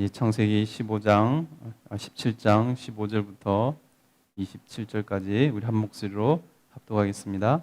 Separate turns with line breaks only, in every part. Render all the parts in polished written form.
이 창세기 15장, 17장 15절부터 27절까지 우리 한 목소리로 합독하겠습니다.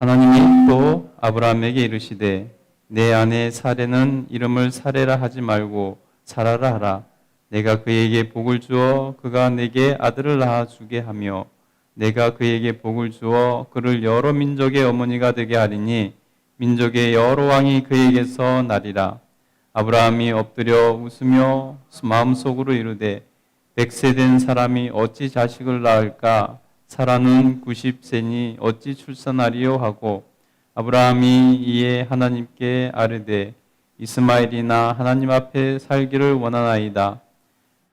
하나님이 또 아브라함에게 이르시되 내 아내 사레는 이름을 사레라 하지 말고 사라라 하라. 내가 그에게 복을 주어 그가 내게 아들을 낳아주게 하며 내가 그에게 복을 주어 그를 여러 민족의 어머니가 되게 하리니 민족의 여러 왕이 그에게서 나리라. 아브라함이 엎드려 웃으며 마음속으로 이르되 100세 된 사람이 어찌 자식을 낳을까? 사라는 90세니 어찌 출산하리요 하고 아브라함이 이에 하나님께 아뢰되 이스마엘이나 하나님 앞에 살기를 원하나이다.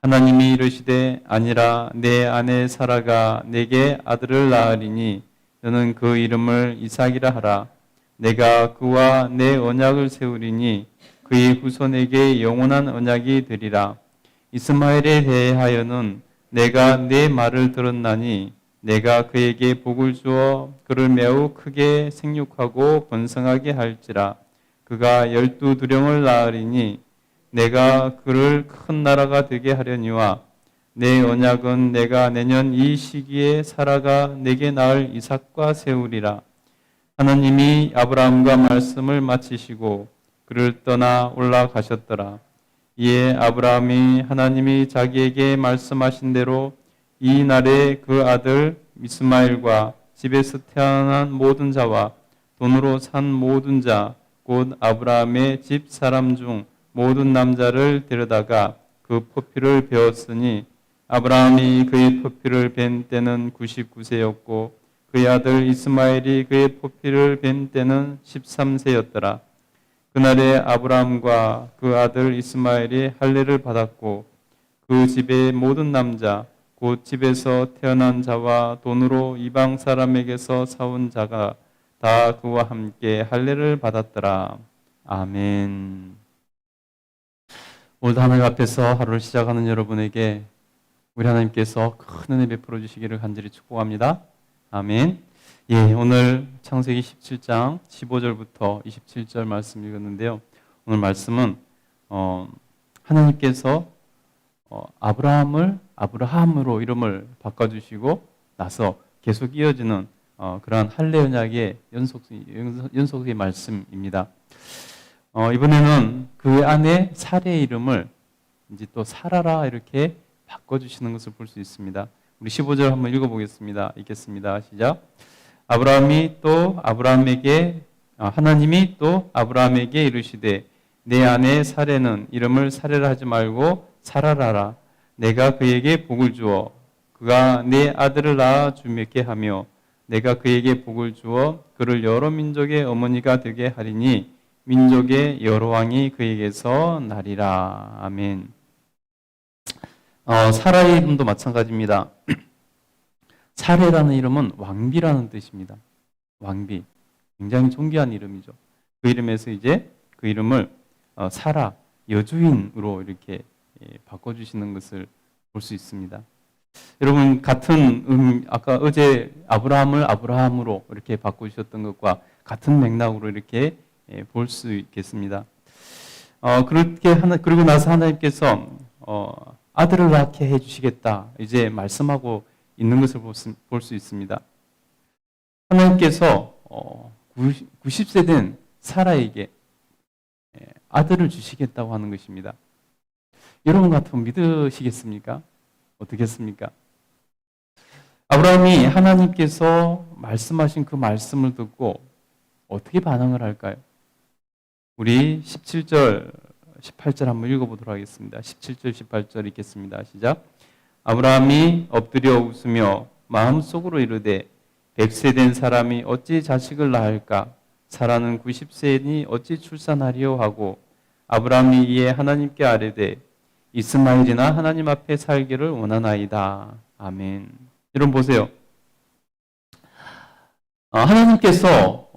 하나님이 이르시되 아니라 내 아내 사라가 내게 아들을 낳으리니 너는 그 이름을 이삭이라 하라. 내가 그와 내 언약을 세우리니 그의 후손에게 영원한 언약이 되리라. 이스마엘에 대하여는 내가 내 말을 들었나니 내가 그에게 복을 주어 그를 매우 크게 생육하고 번성하게 할지라. 그가 12두령을 낳으리니 내가 그를 큰 나라가 되게 하려니와 내 언약은 내가 내년 이 시기에 사라가 내게 낳을 이삭과 세우리라. 하나님이 아브라함과 말씀을 마치시고 그를 떠나 올라가셨더라. 이에 아브라함이 하나님이 자기에게 말씀하신 대로 이 날에 그 아들 이스마엘과 집에서 태어난 모든 자와 돈으로 산 모든 자 곧 아브라함의 집 사람 중 모든 남자를 데려다가 그 포피를 베었으니 아브라함이 그의 포피를 벤 때는 99세였고 그의 아들 이스마엘이 그의 포피를 벤 때는 13세였더라. 그날에 아브라함과 그 아들 이스마엘이 할례를 받았고 그 집의 모든 남자 곧 집에서 태어난 자와 돈으로 이방 사람에게서 사온 자가 다 그와 함께 할례를 받았더라. 아멘. 오늘도 하나님 앞에서 하루를 시작하는 여러분에게 우리 하나님께서 큰 은혜 베풀어 주시기를 간절히 축복합니다. 아멘. 예, 오늘 창세기 17장 15절부터 27절 말씀 읽었는데요. 오늘 말씀은 하나님께서 아브라함을 아브라함으로 이름을 바꿔주시고 나서 계속 이어지는 그러한 할례 언약의 연속의 말씀입니다. 이번에는 그 안에 사레의 이름을 이제 또 사라라 이렇게 바꿔주시는 것을 볼 수 있습니다. 우리 15절 한번 읽어보겠습니다. 읽겠습니다. 시작. 하나님이 또 아브라함에게 이르시되 내 아내 사레는 이름을 사레라 하지 말고 사라라라. 내가 그에게 복을 주어 그가 내 아들을 낳아 주게 하며 내가 그에게 복을 주어 그를 여러 민족의 어머니가 되게 하리니 민족의 여러 왕이 그에게서 나리라. 아멘. 사라의 이름도 마찬가지입니다. 사레라는 이름은 왕비라는 뜻입니다. 왕비. 굉장히 존귀한 이름이죠. 그 이름에서 이제 그 이름을 사라, 여주인으로 이렇게 바꿔주시는 것을 볼 수 있습니다. 여러분, 같은 아까 어제 아브라함을 아브라함으로 이렇게 바꿔주셨던 것과 같은 맥락으로 이렇게 볼 수 있겠습니다. 그리고 나서 하나님께서 아들을 낳게 해주시겠다 이제 말씀하고 있는 것을 볼 수 있습니다. 하나님께서 90세 된 사라에게 아들을 주시겠다고 하는 것입니다. 여러분 같으면 믿으시겠습니까? 어떻겠습니까? 아브라함이 하나님께서 말씀하신 그 말씀을 듣고 어떻게 반응을 할까요? 우리 17절, 18절 한번 읽어보도록 하겠습니다. 17절, 18절 읽겠습니다. 시작. 아브라함이 엎드려 웃으며 마음속으로 이르되 100세 된 사람이 어찌 자식을 낳을까? 사라는 90세니 어찌 출산하리요 하고 아브라함이 이에 하나님께 아뢰되 이스마엘이나 하나님 앞에 살기를 원하나이다. 아멘. 여러분 보세요. 하나님께서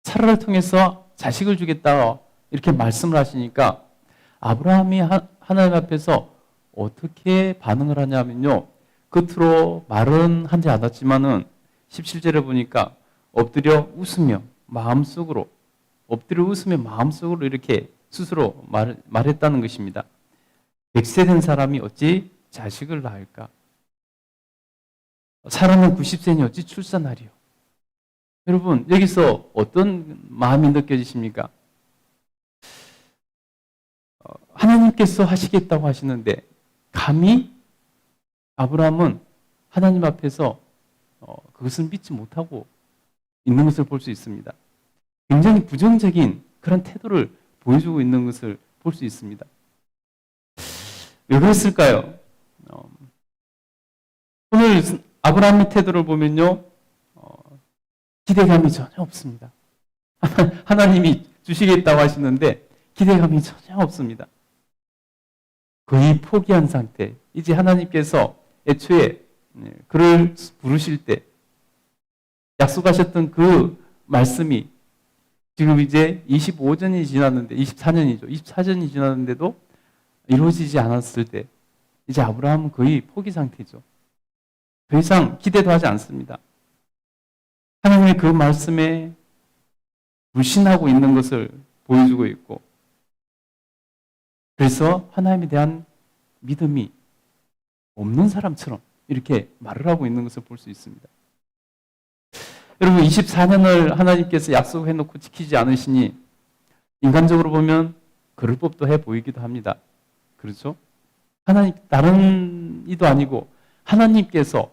사라를 통해서 자식을 주겠다 이렇게 말씀을 하시니까 아브라함이 하나님 앞에서 어떻게 반응을 하냐면요. 겉으로 말은 하지 않았지만은 17절에 보니까 엎드려 웃으며 마음속으로 이렇게 스스로 말했다는 것입니다. 100세 된 사람이 어찌 자식을 낳을까? 사람은 90세니 어찌 출산하리요? 여러분, 여기서 어떤 마음이 느껴지십니까? 하나님께서 하시겠다고 하시는데 감히 아브라함은 하나님 앞에서 그것을 믿지 못하고 있는 것을 볼 수 있습니다. 굉장히 부정적인 그런 태도를 보여주고 있는 것을 볼 수 있습니다. 왜 그랬을까요? 오늘 아브라함의 태도를 보면요, 기대감이 전혀 없습니다. 하나님이 주시겠다고 하시는데 기대감이 전혀 없습니다. 거의 포기한 상태. 이제 하나님께서 애초에 그를 부르실 때 약속하셨던 그 말씀이 지금 이제 25년이 지났는데 24년이죠. 24년이 지났는데도 이루어지지 않았을 때 이제 아브라함은 거의 포기 상태죠. 더 이상 기대도 하지 않습니다. 하나님의 그 말씀에 불신하고 있는 것을 보여주고 있고 그래서 하나님에 대한 믿음이 없는 사람처럼 이렇게 말을 하고 있는 것을 볼 수 있습니다. 여러분 24년을 하나님께서 약속해놓고 지키지 않으시니 인간적으로 보면 그럴 법도 해 보이기도 합니다. 그렇죠? 하나님 다른 이도 아니고 하나님께서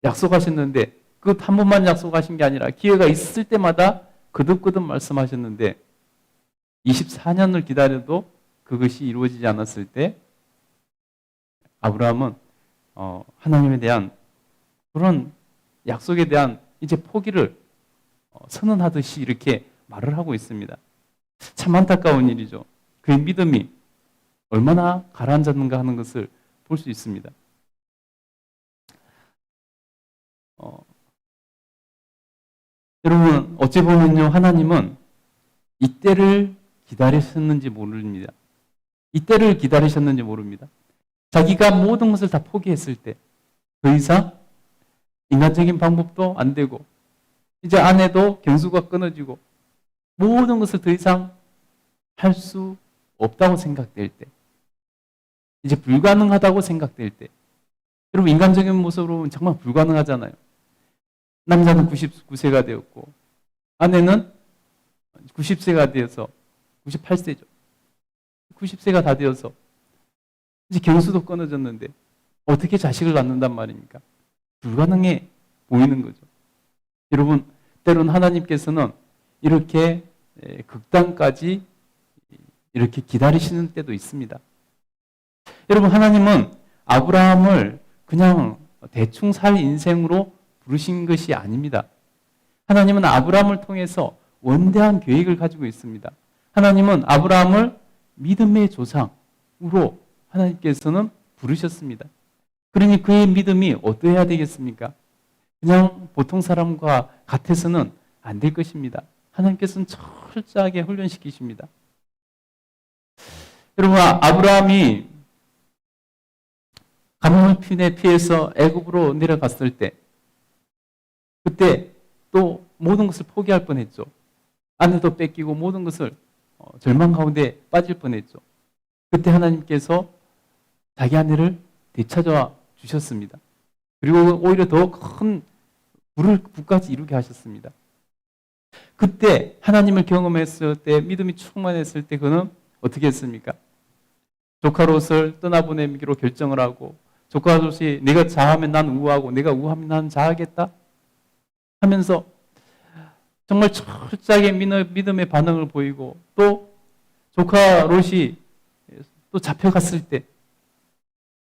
약속하셨는데 그것 한 번만 약속하신 게 아니라 기회가 있을 때마다 거듭거듭 말씀하셨는데 24년을 기다려도 그것이 이루어지지 않았을 때 아브라함은 하나님에 대한 그런 약속에 대한 이제 포기를 선언하듯이 이렇게 말을 하고 있습니다. 참 안타까운 일이죠. 그의 믿음이 얼마나 가라앉았는가 하는 것을 볼 수 있습니다. 여러분 어찌 보면요 하나님은 이때를 기다리셨는지 모릅니다. 이때를 기다리셨는지 모릅니다. 자기가 모든 것을 다 포기했을 때 더 이상 인간적인 방법도 안 되고 이제 아내도 경수가 끊어지고 모든 것을 더 이상 할 수 없다고 생각될 때 이제 불가능하다고 생각될 때 여러분 인간적인 모습으로 보면 정말 불가능하잖아요. 남자는 99세가 되었고 아내는 90세가 되어서 98세죠. 90세가 다 되어서 이제 경수도 끊어졌는데 어떻게 자식을 낳는단 말입니까? 불가능해 보이는 거죠. 여러분 때로는 하나님께서는 이렇게 극단까지 이렇게 기다리시는 때도 있습니다. 여러분 하나님은 아브라함을 그냥 대충 살 인생으로 부르신 것이 아닙니다. 하나님은 아브라함을 통해서 원대한 계획을 가지고 있습니다. 하나님은 아브라함을 믿음의 조상으로 하나님께서는 부르셨습니다. 그러니 그의 믿음이 어떠해야 되겠습니까? 그냥 보통 사람과 같아서는 안 될 것입니다. 하나님께서는 철저하게 훈련시키십니다. 여러분 아브라함이 가뭄을 피해서 애굽으로 내려갔을 때 그때 또 모든 것을 포기할 뻔했죠. 아내도 뺏기고 모든 것을 절망 가운데 빠질 뻔했죠. 그때 하나님께서 자기 아내를 되찾아 주셨습니다. 그리고 오히려 더 큰 부까지 이루게 하셨습니다. 그때 하나님을 경험했을 때 믿음이 충만했을 때 그는 어떻게 했습니까? 조카 롯을 떠나보내기로 결정을 하고 조카 롯이 내가 자하면 난 우하고 내가 우하면 난 자하겠다 하면서 정말 철저하게 믿음의 반응을 보이고 또 조카 롯이 또 잡혀갔을 때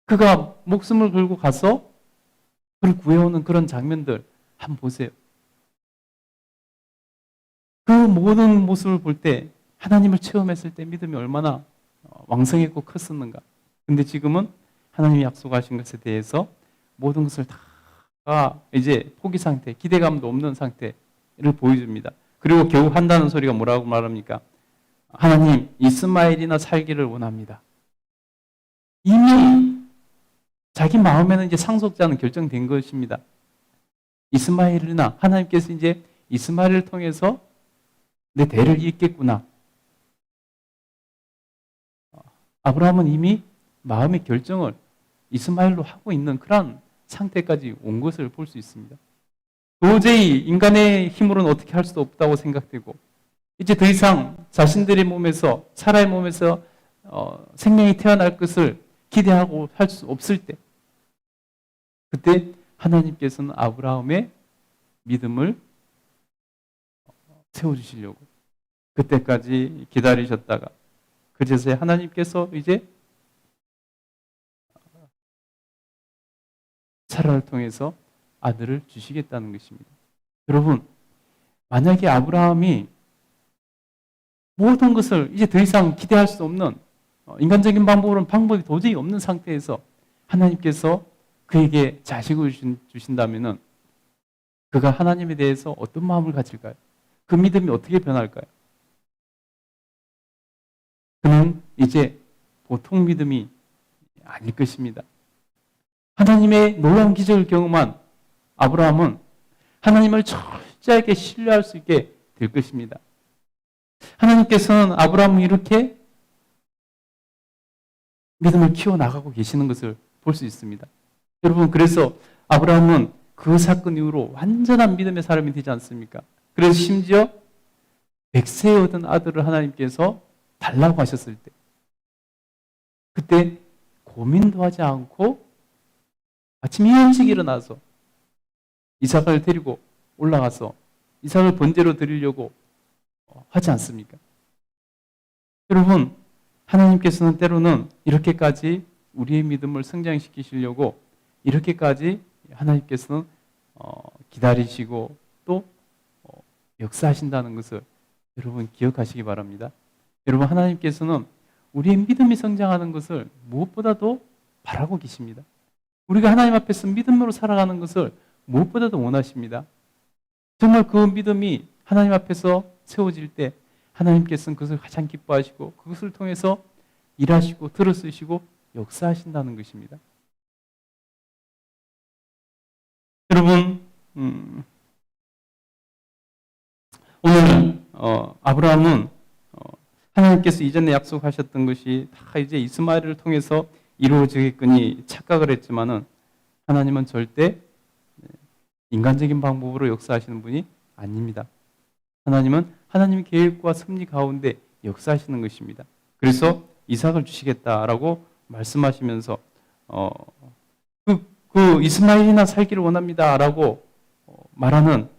그가 목숨을 걸고 가서 그를 구해오는 그런 장면들 한번 보세요. 그 모든 모습을 볼 때 하나님을 체험했을 때 믿음이 얼마나 왕성했고 컸었는가. 근데 지금은 하나님이 약속하신 것에 대해서 모든 것을 다 이제 포기 상태, 기대감도 없는 상태를 보여줍니다. 그리고 겨우 한다는 소리가 뭐라고 말합니까? 하나님, 이스마엘이나 살기를 원합니다. 이미 자기 마음에는 이제 상속자는 결정된 것입니다. 이스마엘이나 하나님께서 이제 이스마엘을 통해서 내 대를 잇겠구나. 아브라함은 이미 마음의 결정을 이스마엘로 하고 있는 그런 상태까지 온 것을 볼 수 있습니다. 도저히 인간의 힘으로는 어떻게 할 수 없다고 생각되고 이제 더 이상 자신들의 몸에서 사라의 몸에서 생명이 태어날 것을 기대하고 할 수 없을 때 그때 하나님께서는 아브라함의 믿음을 세워주시려고 그때까지 기다리셨다가 그제서야 하나님께서 이제 사라를 통해서 아들을 주시겠다는 것입니다. 여러분, 만약에 아브라함이 모든 것을 이제 더 이상 기대할 수 없는 인간적인 방법으로는 방법이 도저히 없는 상태에서 하나님께서 그에게 자식을 주신다면은 그가 하나님에 대해서 어떤 마음을 가질까요? 그 믿음이 어떻게 변할까요? 그는 이제 보통 믿음이 아닐 것입니다. 하나님의 놀라운 기적을 경험한 아브라함은 하나님을 철저하게 신뢰할 수 있게 될 것입니다. 하나님께서는 아브라함을 이렇게 믿음을 키워나가고 계시는 것을 볼 수 있습니다. 여러분, 그래서 아브라함은 그 사건 이후로 완전한 믿음의 사람이 되지 않습니까? 그래서 심지어 100세에 얻은 아들을 하나님께서 달라고 하셨을 때 그때 고민도 하지 않고 아침 일찍 일어나서 이삭을 데리고 올라가서 이삭을 번제로 드리려고 하지 않습니까? 여러분, 하나님께서는 때로는 이렇게까지 우리의 믿음을 성장시키시려고 이렇게까지 하나님께서는 기다리시고 또 역사하신다는 것을 여러분 기억하시기 바랍니다. 여러분, 하나님께서는 우리의 믿음이 성장하는 것을 무엇보다도 바라고 계십니다. 우리가 하나님 앞에서 믿음으로 살아가는 것을 무엇보다도 원하십니다. 정말 그 믿음이 하나님 앞에서 세워질 때 하나님께서는 그것을 가장 기뻐하시고 그것을 통해서 일하시고 들어쓰시고 역사하신다는 것입니다. 여러분, 오늘 아브라함은 하나님께서 이전에 약속하셨던 것이 다 이제 이스마엘을 통해서 이루어지겠거니 착각을 했지만은 하나님은 절대 인간적인 방법으로 역사하시는 분이 아닙니다. 하나님은 하나님의 계획과 섭리 가운데 역사하시는 것입니다. 그래서 이삭을 주시겠다라고 말씀하시면서 그 이스마엘이나 살기를 원합니다라고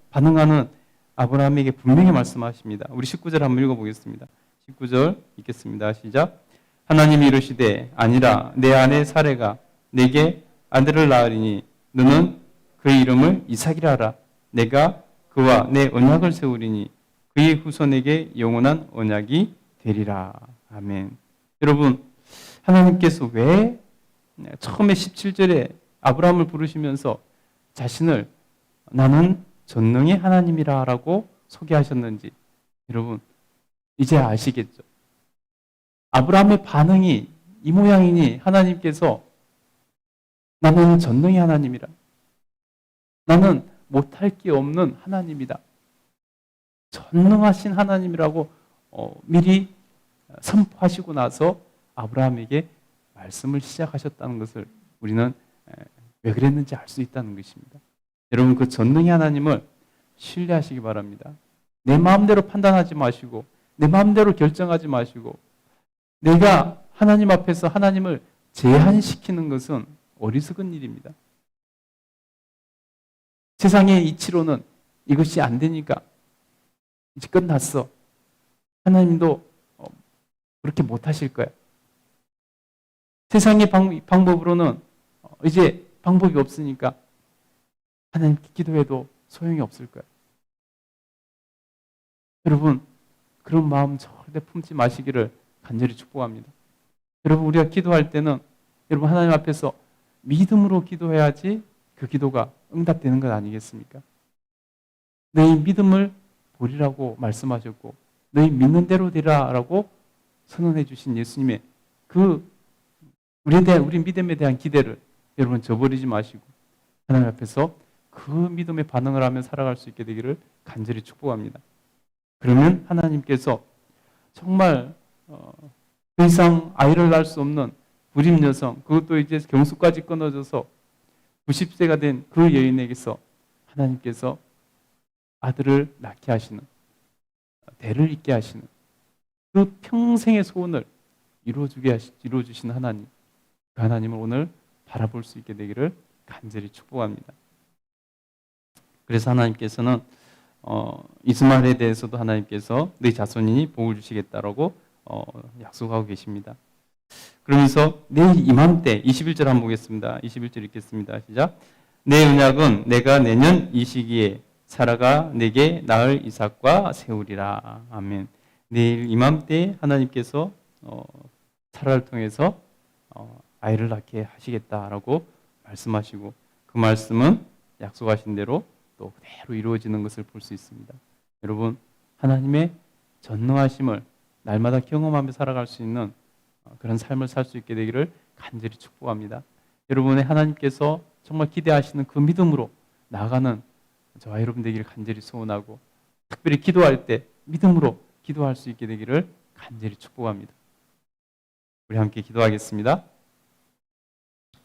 반응하는 아브라함에게 분명히 말씀하십니다. 우리 19절 한번 읽어보겠습니다. 19절 읽겠습니다. 시작. 하나님이 이르시되 아니라 내 아내 사레가 내게 아들을 낳으리니 너는 그의 이름을 이삭이라 하라. 내가 그와 내 언약을 세우리니 그의 후손에게 영원한 언약이 되리라. 아멘. 여러분, 하나님께서 왜 처음에 17절에 아브라함을 부르시면서 자신을 나는 전능의 하나님이라 라고 소개하셨는지 여러분 이제 아시겠죠? 아브라함의 반응이 이 모양이니 하나님께서 나는 전능의 하나님이라, 나는 못할 게 없는 하나님이다, 전능하신 하나님이라고 미리 선포하시고 나서 아브라함에게 말씀을 시작하셨다는 것을 우리는 왜 그랬는지 알 수 있다는 것입니다. 여러분, 그 전능의 하나님을 신뢰하시기 바랍니다. 내 마음대로 판단하지 마시고 내 마음대로 결정하지 마시고 내가 하나님 앞에서 하나님을 제한시키는 것은 어리석은 일입니다. 세상의 이치로는 이것이 안 되니까 이제 끝났어. 하나님도 그렇게 못하실 거야. 세상의 방법으로는 이제 방법이 없으니까 하나님께 기도해도 소용이 없을 거야. 여러분, 그런 마음 절대 품지 마시기를 간절히 축복합니다. 여러분, 우리가 기도할 때는 여러분 하나님 앞에서 믿음으로 기도해야지 그 기도가 응답되는 것 아니겠습니까? 너희 믿음을 보리라고 말씀하셨고 너희 믿는 대로 되라라고 선언해 주신 예수님의 그 우리 믿음에 대한 기대를 여러분 저버리지 마시고 하나님 앞에서 그 믿음에 반응을 하며 살아갈 수 있게 되기를 간절히 축복합니다. 그러면 하나님께서 정말 더 이상 아이를 낳을 수 없는 불임 여성, 그것도 이제 경수까지 끊어져서 90세가 된 그 여인에게서 하나님께서 아들을 낳게 하시는, 대를 잇게 하시는 그 평생의 소원을 이루어주신 하나님, 그 하나님을 오늘 바라볼 수 있게 되기를 간절히 축복합니다. 그래서 하나님께서는 이스마엘에 대해서도 하나님께서 네 자손이 복을 주시겠다라고 약속하고 계십니다. 그러면서 내일 이맘때 21절 한번 보겠습니다. 21절 읽겠습니다. 시작. 내 언약은 내가 내년 이 시기에 사라가 내게 낳을 이삭과 세우리라. 아멘. 내일 이맘때 하나님께서 사라를 통해서 아이를 낳게 하시겠다라고 말씀하시고, 그 말씀은 약속하신 대로 또 그대로 이루어지는 것을 볼 수 있습니다. 여러분, 하나님의 전능하심을 날마다 경험하며 살아갈 수 있는 그런 삶을 살 수 있게 되기를 간절히 축복합니다. 여러분의 하나님께서 정말 기대하시는 그 믿음으로 나아가는 저와 여러분 되기를 간절히 소원하고, 특별히 기도할 때 믿음으로 기도할 수 있게 되기를 간절히 축복합니다. 우리 함께 기도하겠습니다.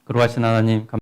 거룩하신 하나님,